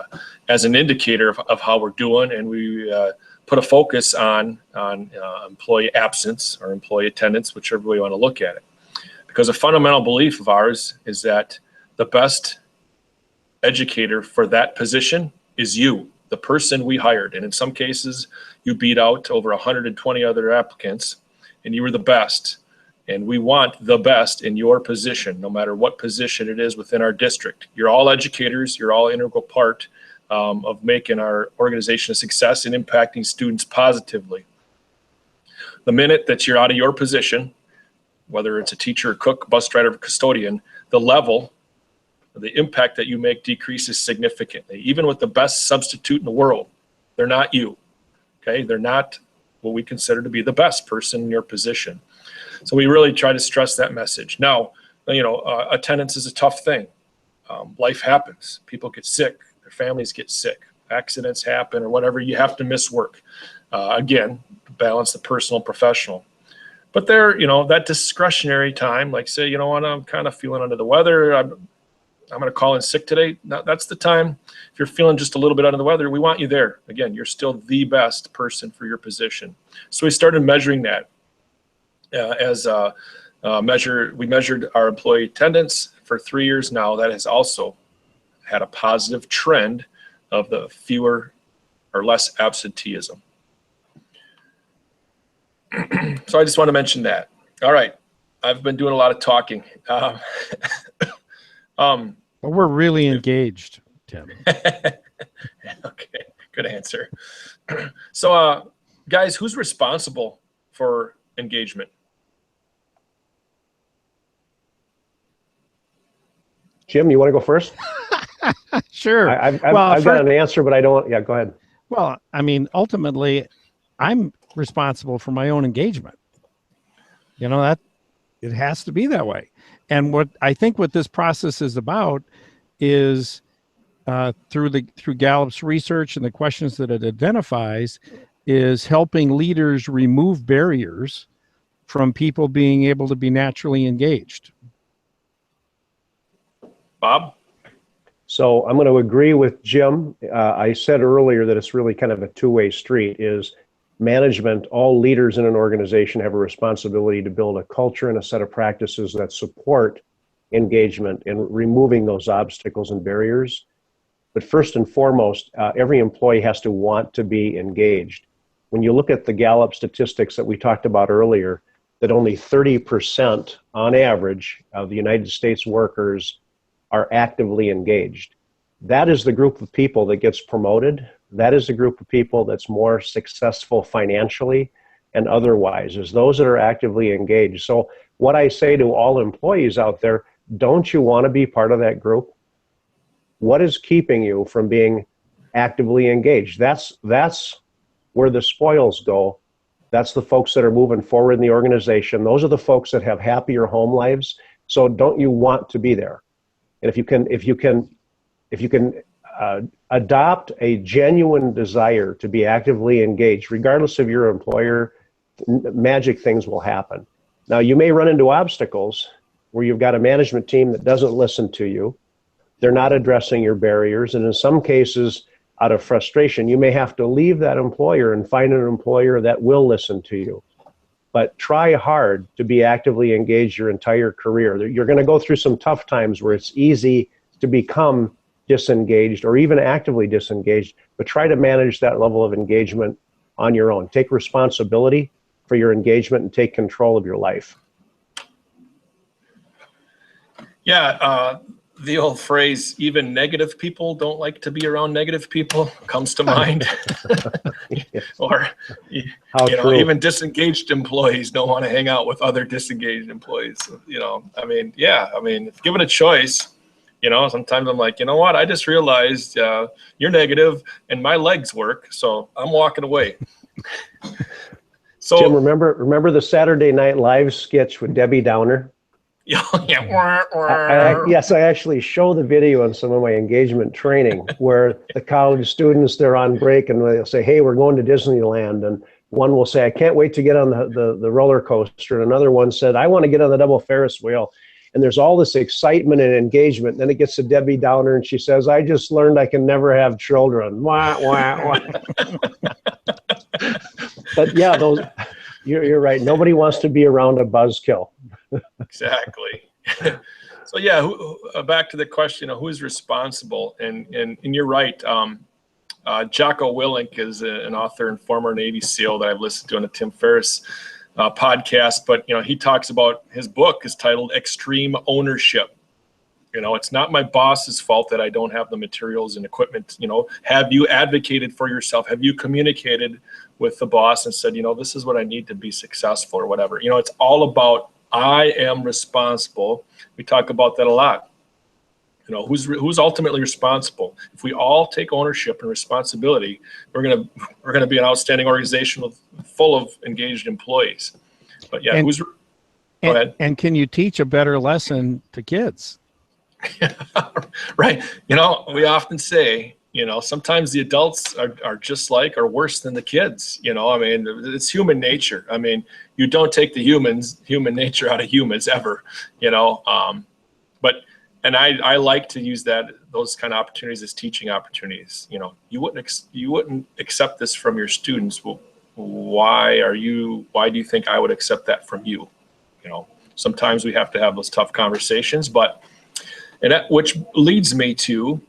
an indicator of how we're doing, and we put a focus on employee absence or employee attendance, whichever way you want to look at it. Because a fundamental belief of ours is that the best educator for that position is you, the person we hired. And in some cases, you beat out over 120 other applicants, and you were the best. And we want the best in your position, no matter what position it is within our district. You're all educators. You're all an integral part of making our organization a success and impacting students positively. The minute that you're out of your position, whether it's a teacher, a cook, bus driver, custodian, the level, the impact that you make decreases significantly. Even with the best substitute in the world, they're not you, okay? They're not what we consider to be the best person in your position. So we really try to stress that message. Now, attendance is a tough thing. Life happens. People get sick. Their families get sick. Accidents happen or whatever. You have to miss work. Again, balance the personal and professional. But there, that discretionary time, like say, you know what, I'm kind of feeling under the weather. I'm going to call in sick today. That's the time. If you're feeling just a little bit under the weather, we want you there. Again, you're still the best person for your position. So we started measuring that we measured our employee attendance for 3 years now. That has also had a positive trend of the fewer or less absenteeism. So I just want to mention that. All right. I've been doing a lot of talking. But we're really engaged, Tim. Okay, good answer. So, guys, who's responsible for engagement? Jim, you want to go first? Sure. I've got an answer, but I don't. Yeah, go ahead. Well, I mean, ultimately, I'm responsible for my own engagement. That it has to be that way. And what I think what this process is about is through Gallup's research and the questions that it identifies, is helping leaders remove barriers from people being able to be naturally engaged. Bob? So I'm going to agree with Jim. I said earlier that it's really kind of a two-way street. Is management, all leaders in an organization have a responsibility to build a culture and a set of practices that support engagement and removing those obstacles and barriers. But first and foremost, every employee has to want to be engaged. When you look at the Gallup statistics that we talked about earlier, that only 30% on average of the United States workers are actively engaged. That is the group of people that gets promoted. That is the group of people that's more successful financially and otherwise, is those that are actively engaged. So what I say to all employees out there, don't you want to be part of that group? What is keeping you from being actively engaged? That's where the spoils go. That's the folks that are moving forward in the organization. Those are the folks that have happier home lives. So don't you want to be there? And if you can adopt a genuine desire to be actively engaged, regardless of your employer, magic things will happen. Now, you may run into obstacles where you've got a management team that doesn't listen to you. They're not addressing your barriers. And in some cases, out of frustration, you may have to leave that employer and find an employer that will listen to you. But try hard to be actively engaged your entire career. You're going to go through some tough times where it's easy to become disengaged or even actively disengaged, but try to manage that level of engagement on your own. Take responsibility for your engagement and take control of your life. Yeah, the old phrase, even negative people don't like to be around negative people, comes to mind. Yes. Or, even disengaged employees don't want to hang out with other disengaged employees. Given a choice, sometimes I'm like, you know what? I just realized you're negative and my legs work, so I'm walking away. So, Jim, remember the Saturday Night Live sketch with Debbie Downer? Yes, I actually show the video in some of my engagement training where the college students, they're on break and they'll say, hey, we're going to Disneyland. And one will say, I can't wait to get on the roller coaster. And another one said, I want to get on the double Ferris wheel. And there's all this excitement and engagement. And then it gets to Debbie Downer and she says, I just learned I can never have children. Wah, wah, wah. But yeah, you're right. Nobody wants to be around a buzzkill. Exactly. So yeah, back to the question of who's responsible, and you're right. Jocko Willink is an author and former Navy SEAL that I've listened to on the Tim Ferriss podcast. But he talks about, his book is titled Extreme Ownership. It's not my boss's fault that I don't have the materials and equipment. Have you advocated for yourself? Have you communicated with the boss and said, this is what I need to be successful or whatever? It's all about, I am responsible. We talk about that a lot. Who's ultimately responsible? If we all take ownership and responsibility, we're gonna be an outstanding organization full of engaged employees. But yeah, go ahead. And can you teach a better lesson to kids? Right. We often say, sometimes the adults are just like or worse than the kids. It's human nature. You don't take the human nature out of humans ever, and I like to use those kind of opportunities as teaching opportunities. You wouldn't accept this from your students. Well, why do you think I would accept that from you? Sometimes we have to have those tough conversations, which leads me to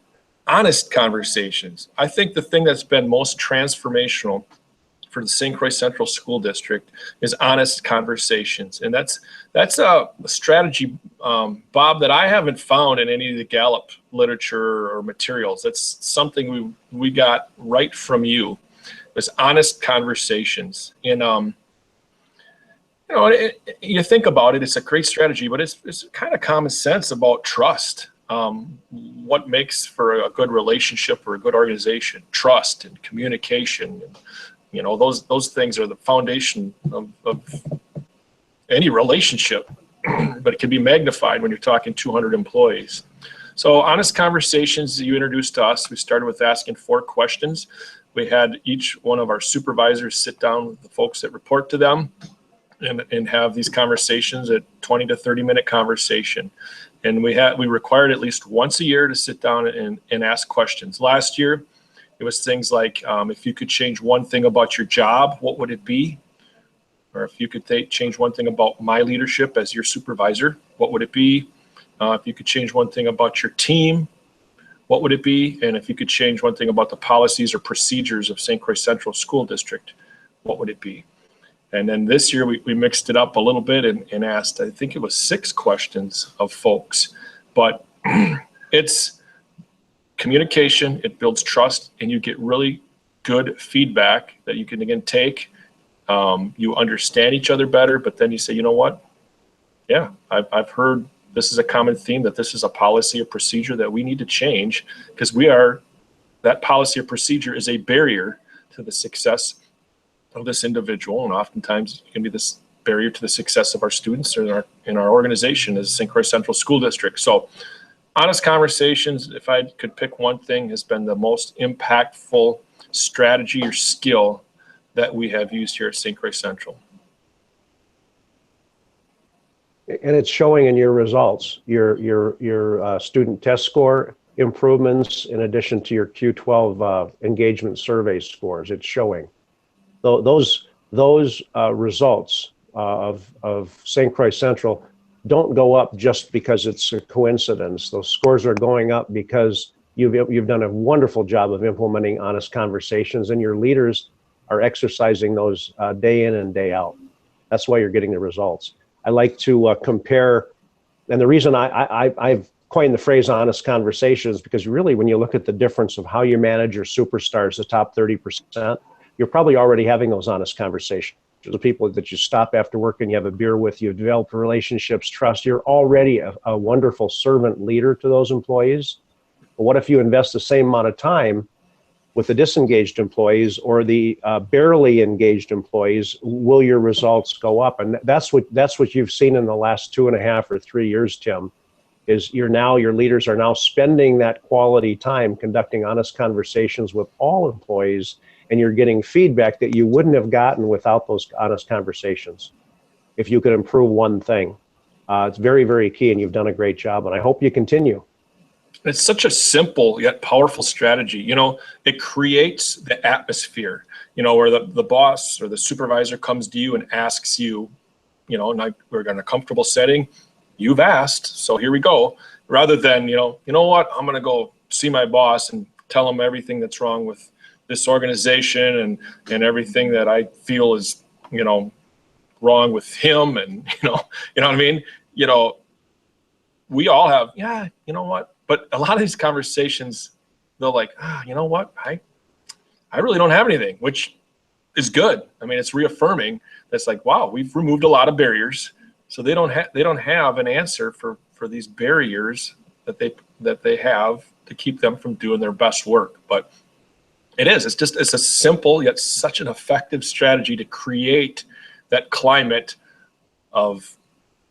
honest conversations. I think the thing that's been most transformational for the St. Croix Central School District is honest conversations. And that's a strategy, Bob, that I haven't found in any of the Gallup literature or materials. That's something we got right from you, was honest conversations. And, you think about it, it's a great strategy, but it's kind of common sense about trust. What makes for a good relationship or a good organization? Trust and communication. And, those things are the foundation of any relationship, but it can be magnified when you're talking 200 employees. So honest conversations you introduced to us, we started with asking 4 questions. we had each one of our supervisors sit down with the folks that report to them and have these conversations, at 20 to 30-minute conversation. And we required at least once a year to sit down and ask questions. Last year, it was things like, if you could change one thing about your job, what would it be? Or if you could change one thing about my leadership as your supervisor, what would it be? If you could change one thing about your team, what would it be? And if you could change one thing about the policies or procedures of St. Croix Central School District, what would it be? And then this year we mixed it up a little bit and asked, I think it was 6 questions of folks. But it's communication, it builds trust, and you get really good feedback that you can again take. You understand each other better, but then you say, you know what? Yeah, I've heard this is a common theme, that this is a policy or procedure that we need to change, because that policy or procedure is a barrier to the success of this individual, and oftentimes it can be this barrier to the success of our students or in our organization as St. Croix Central School District. So honest conversations, if I could pick one thing, has been the most impactful strategy or skill that we have used here at St. Croix Central. And it's showing in your results, your student test score improvements, in addition to your Q12 engagement survey scores. It's showing. Those results of St. Croix Central don't go up just because it's a coincidence. Those scores are going up because you've done a wonderful job of implementing honest conversations, and your leaders are exercising those day in and day out. That's why you're getting the results. I like to compare, and the reason I've coined the phrase honest conversations, because really when you look at the difference of how you manage your superstars, the top 30%, you're probably already having those honest conversations. The people that you stop after work and you have a beer with, you've developed relationships, trust, you're already a wonderful servant leader to those employees. But what if you invest the same amount of time with the disengaged employees or the barely engaged employees? Will your results go up? And that's what you've seen in the last 2.5 or 3 years, Tim, is your leaders are now spending that quality time conducting honest conversations with all employees, and you're getting feedback that you wouldn't have gotten without those honest conversations. If you could improve one thing, it's very, very key, and you've done a great job, and I hope you continue. It's such a simple yet powerful strategy. You know, it creates the atmosphere, you know, where the boss or the supervisor comes to you and asks you, you know, and we're in a comfortable setting. You've asked, so here we go. Rather than, you know what, I'm going to go see my boss and tell him everything that's wrong with this organization and everything that I feel is, you know, wrong with him. And, you know what I mean? You know, we all have, yeah, you know what? But a lot of these conversations, they're like, you know what? I really don't have anything, which is good. I mean, it's reaffirming. That's like, wow, we've removed a lot of barriers. So they don't have an answer for these barriers that they have to keep them from doing their best work. But it's a simple yet such an effective strategy to create that climate of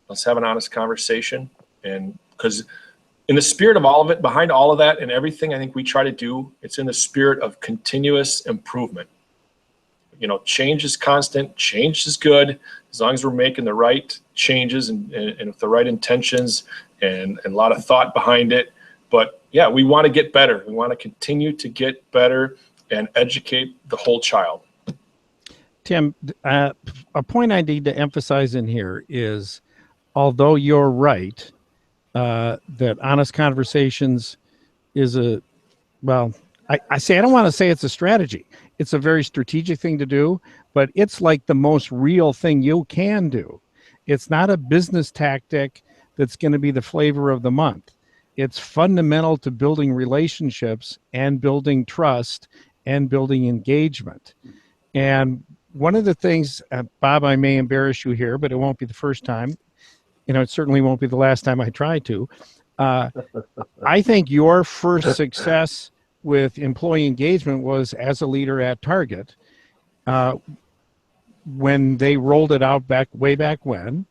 let's have an honest conversation. And because in the spirit of all of it, behind all of that and everything I think we try to do, it's in the spirit of continuous improvement. You know, change is constant, change is good, as long as we're making the right changes and with the right intentions and a lot of thought behind it. But yeah, we want to get better. We want to continue to get better and educate the whole child. Tim, a point I need to emphasize in here is, although you're right, that honest conversations is I don't want to say it's a strategy. It's a very strategic thing to do, but it's like the most real thing you can do. It's not a business tactic that's going to be the flavor of the month. It's fundamental to building relationships and building trust and building engagement. And one of the things, Bob, I may embarrass you here, but it won't be the first time. You know, it certainly won't be the last time I try to. I think your first success with employee engagement was as a leader at Target when they rolled it out way back when,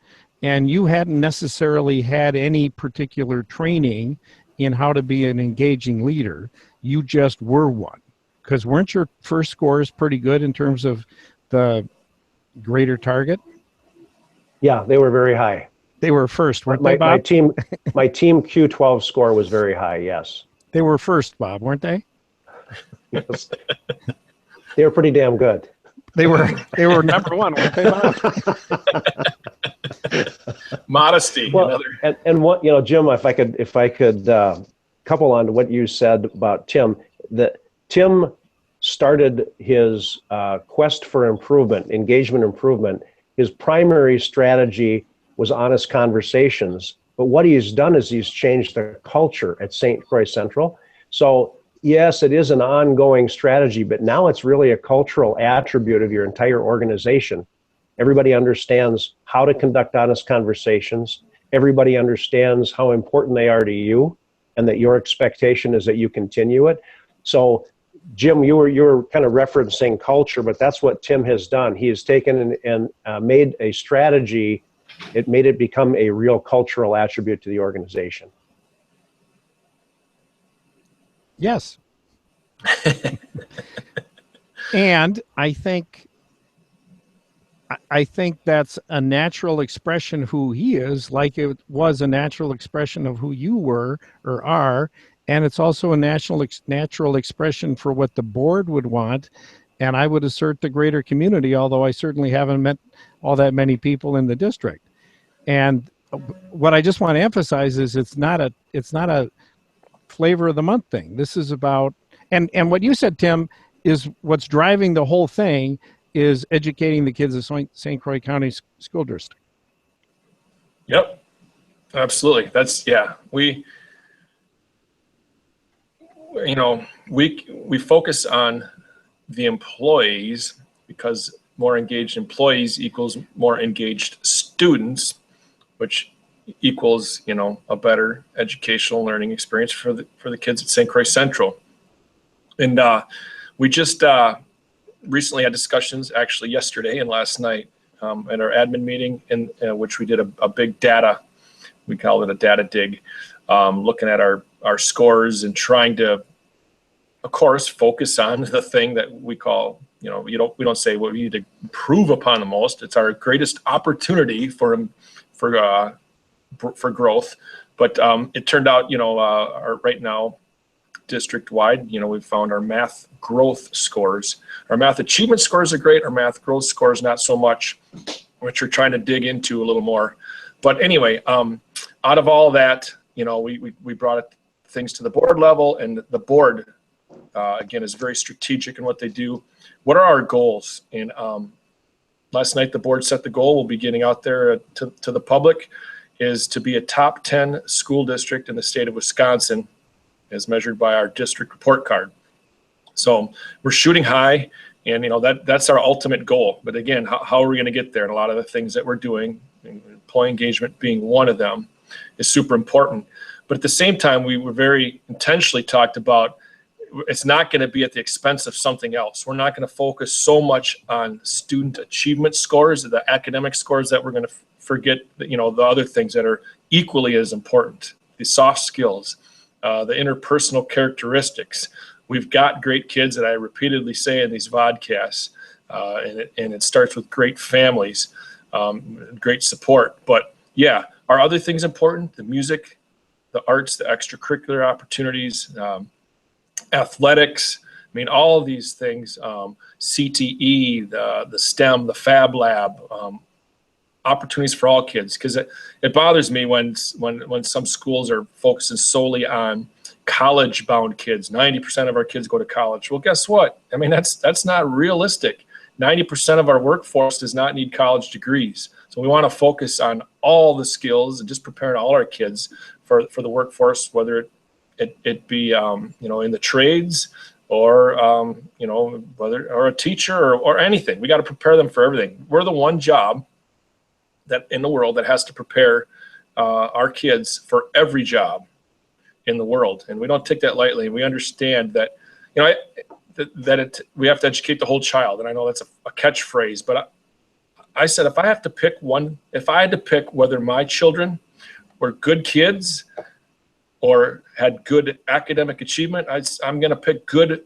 and you hadn't necessarily had any particular training in how to be an engaging leader. You just were one. Because weren't your first scores pretty good in terms of the greater target? Yeah, they were very high. They were first, weren't they, My Bob? team Q12 score was very high. Yes. They were first, Bob, weren't they? Yes. They were pretty damn good. They were number one, weren't they, Bob? Modesty. Well, and what, Jim, if I could couple on to what you said about Tim, that Tim started his quest for improvement, engagement improvement. His primary strategy was honest conversations. But what he's done is he's changed the culture at St. Croix Central. So yes, it is an ongoing strategy, but now it's really a cultural attribute of your entire organization. Everybody understands how to conduct honest conversations. Everybody understands how important they are to you and that your expectation is that you continue it. So Jim, you were kind of referencing culture, but that's what Tim has done. He has taken and made a strategy. It made it become a real cultural attribute to the organization. Yes. And I think that's a natural expression who he is, like it was a natural expression of who you were or are. And it's also a natural expression for what the board would want. And I would assert the greater community, although I certainly haven't met all that many people in the district. And what I just want to emphasize is it's not a flavor of the month thing. This is about, and what you said, Tim, is what's driving the whole thing is educating the kids of St. Croix County School District. Yep, absolutely. That's, yeah, we focus on the employees because more engaged employees equals more engaged students, which equals, a better educational learning experience for the kids at St. Croix Central. And we just recently had discussions, actually yesterday and last night, at our admin meeting, in which we did a big data, we call it a data dig, looking at our scores and trying to, of course, focus on the thing that we call, we don't say what we need to improve upon the most. It's our greatest opportunity for growth. But it turned out, right now, district-wide, we've found our math growth scores. Our math achievement scores are great. Our math growth scores, not so much, which we're trying to dig into a little more. But anyway, out of all that, we brought things to the board level, and the board, again, is very strategic in what they do. What are our goals? And last night, the board set the goal. We'll be getting out there to the public, is to be a top 10 school district in the state of Wisconsin, as measured by our district report card. So we're shooting high, and that's our ultimate goal. But again, how are we going to get there? And a lot of the things that we're doing, employee engagement being one of them, is super important. But at the same time, we were very intentionally talked about it's not going to be at the expense of something else. We're not going to focus so much on student achievement scores, the academic scores, that we're going to forget the other things that are equally as important, the soft skills, the interpersonal characteristics. We've got great kids that I repeatedly say in these vodcasts, and it starts with great families, great support. But yeah, are other things important? The music, the arts, the extracurricular opportunities, athletics. I mean, all of these things, CTE, the STEM, the Fab Lab, opportunities for all kids. Because it bothers me when some schools are focusing solely on college-bound kids. 90% of our kids go to college. Well, guess what? I mean, that's not realistic. 90% of our workforce does not need college degrees. So we want to focus on all the skills and just preparing all our kids for the workforce, whether it be in the trades or whether or a teacher or anything. We got to prepare them for everything. We're the one job that in the world that has to prepare our kids for every job in the world, and we don't take that lightly. We understand that we have to educate the whole child, and I know that's a catchphrase, but I said if I had to pick whether my children were good kids or had good academic achievement, I'm going to pick good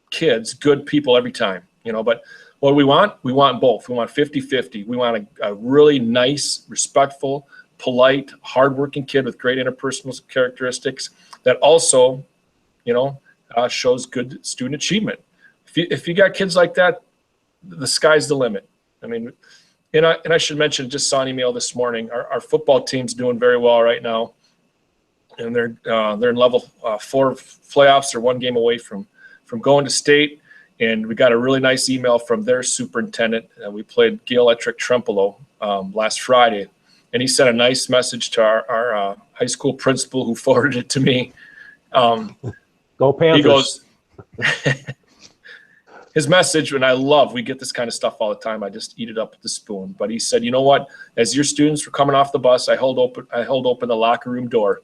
kids, good people every time, but what do we want? We want both. We want 50-50. We want a really nice, respectful, polite, hardworking kid with great interpersonal characteristics that also, shows good student achievement. If you got kids like that, the sky's the limit. I mean, and I should mention, just saw an email this morning. Our football team's doing very well right now, and they're in level 4 playoffs. They're one game away from going to state. And we got a really nice email from their superintendent. We played Gael-Ettrick Trempolo last Friday, and he sent a nice message to our high school principal, who forwarded it to me. Go Panthers. He goes, his message, and we get this kind of stuff all the time. I just eat it up with the spoon. But he said, you know what? As your students were coming off the bus, I held open the locker room door.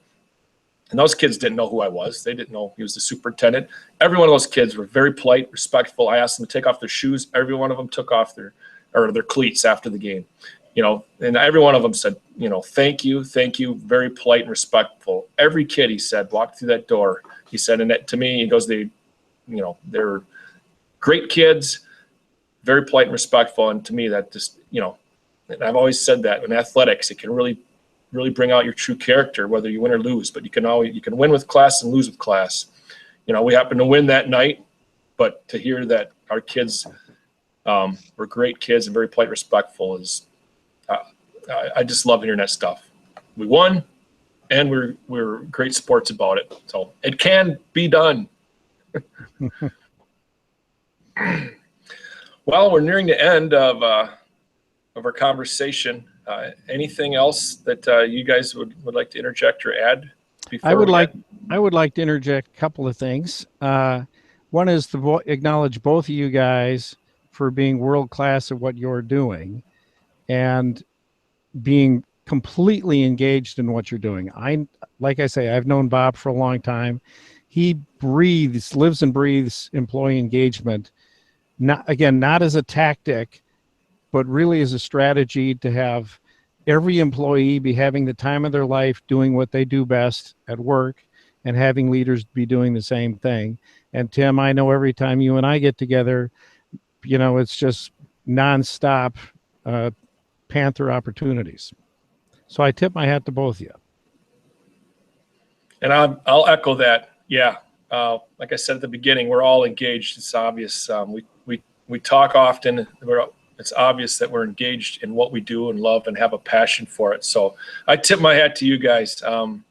And those kids didn't know who I was. They didn't know he was the superintendent. Every one of those kids were very polite, respectful. I asked them to take off their shoes. Every one of them took off their cleats after the game. And every one of them said, thank you, very polite and respectful. Every kid, he said, walked through that door. He said, and that, to me, he goes, they're great kids, very polite and respectful. And to me, that just, and I've always said that in athletics, it can really bring out your true character, whether you win or lose. But you can win with class and lose with class. We happened to win that night, but to hear that our kids were great kids and very polite, respectful is, I just love hearing that stuff. We won, and we're great sports about it. So it can be done. Well, we're nearing the end of our conversation. Anything else that you guys would like to interject or add? I would like to interject a couple of things. One is to acknowledge both of you guys for being world class at what you're doing and being completely engaged in what you're doing. Like I say, I've known Bob for a long time. He lives and breathes employee engagement. Not as a tactic, but really as a strategy to have every employee be having the time of their life doing what they do best at work and having leaders be doing the same thing. And Tim, I know every time you and I get together, it's just nonstop Panther opportunities. So I tip my hat to both of you. And I'll echo that. Yeah. Like I said at the beginning, we're all engaged. It's obvious. We talk often. It's obvious that we're engaged in what we do and love and have a passion for it. So I tip my hat to you guys. I'm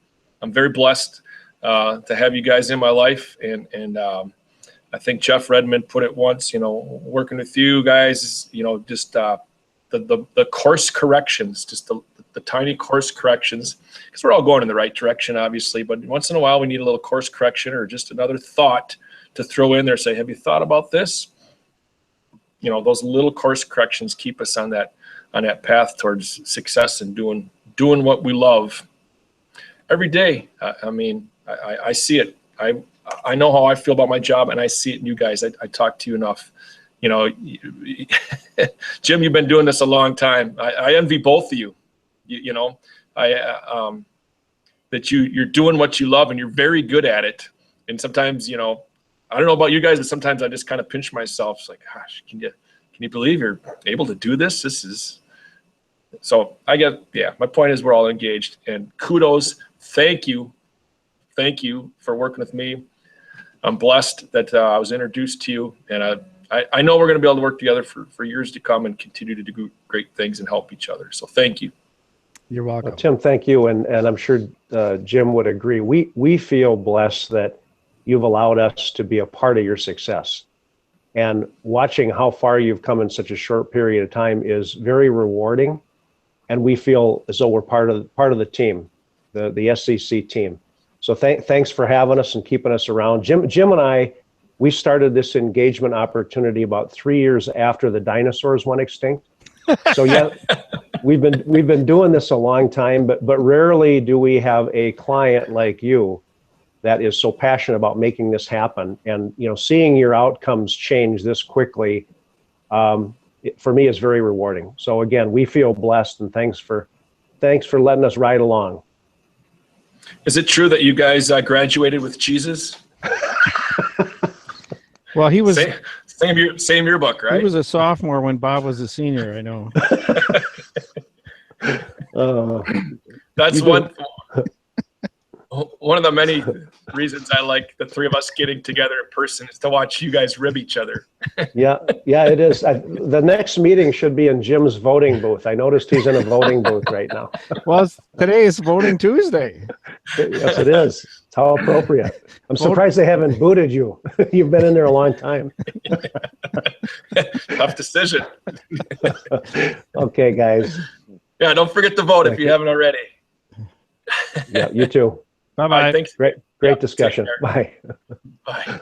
very blessed to have you guys in my life. And I think Jeff Redmond put it once, working with you guys, just the course corrections, just the tiny course corrections, because we're all going in the right direction, obviously. But once in a while, we need a little course correction or just another thought to throw in there. Say, have you thought about this? Those little course corrections keep us on that path towards success and doing what we love every day. I see it. I know how I feel about my job, and I see it in you guys. I talk to you enough. Jim, you've been doing this a long time. I envy both of you. That you're doing what you love and you're very good at it. And sometimes, I don't know about you guys, but sometimes I just kind of pinch myself. It's like, gosh, can you believe you're able to do this? So my point is we're all engaged, and kudos. Thank you for working with me. I'm blessed that I was introduced to you, and I know we're going to be able to work together for years to come and continue to do great things and help each other. So thank you. You're welcome. Well, Tim, thank you. And I'm sure Jim would agree. We feel blessed that you've allowed us to be a part of your success. And watching how far you've come in such a short period of time is very rewarding. And we feel as though we're part of the team, the SCC team. So thanks for having us and keeping us around. Jim and I, we started this engagement opportunity about 3 years after the dinosaurs went extinct. So yeah, we've been doing this a long time, but rarely do we have a client like you that is so passionate about making this happen. And seeing your outcomes change this quickly, for me, is very rewarding. So again, we feel blessed, and thanks for letting us ride along. Is it true that you guys graduated with cheeses? Well, he was same yearbook, right? he was a sophomore when Bob was a senior. I know. That's You do. one of the many reasons I like the three of us getting together in person is to watch you guys rib each other. Yeah, it is. The next meeting should be in Jim's voting booth. I noticed he's in a voting booth right now. Well, today is voting Tuesday. Yes, it is. It's how appropriate. I'm surprised they haven't booted you. You've been in there a long time. Tough decision. Okay, guys. Yeah, don't forget to vote if you haven't already. Yeah, you too. Bye All bye. right, thanks. Great Yeah, discussion. take care. Bye. Bye.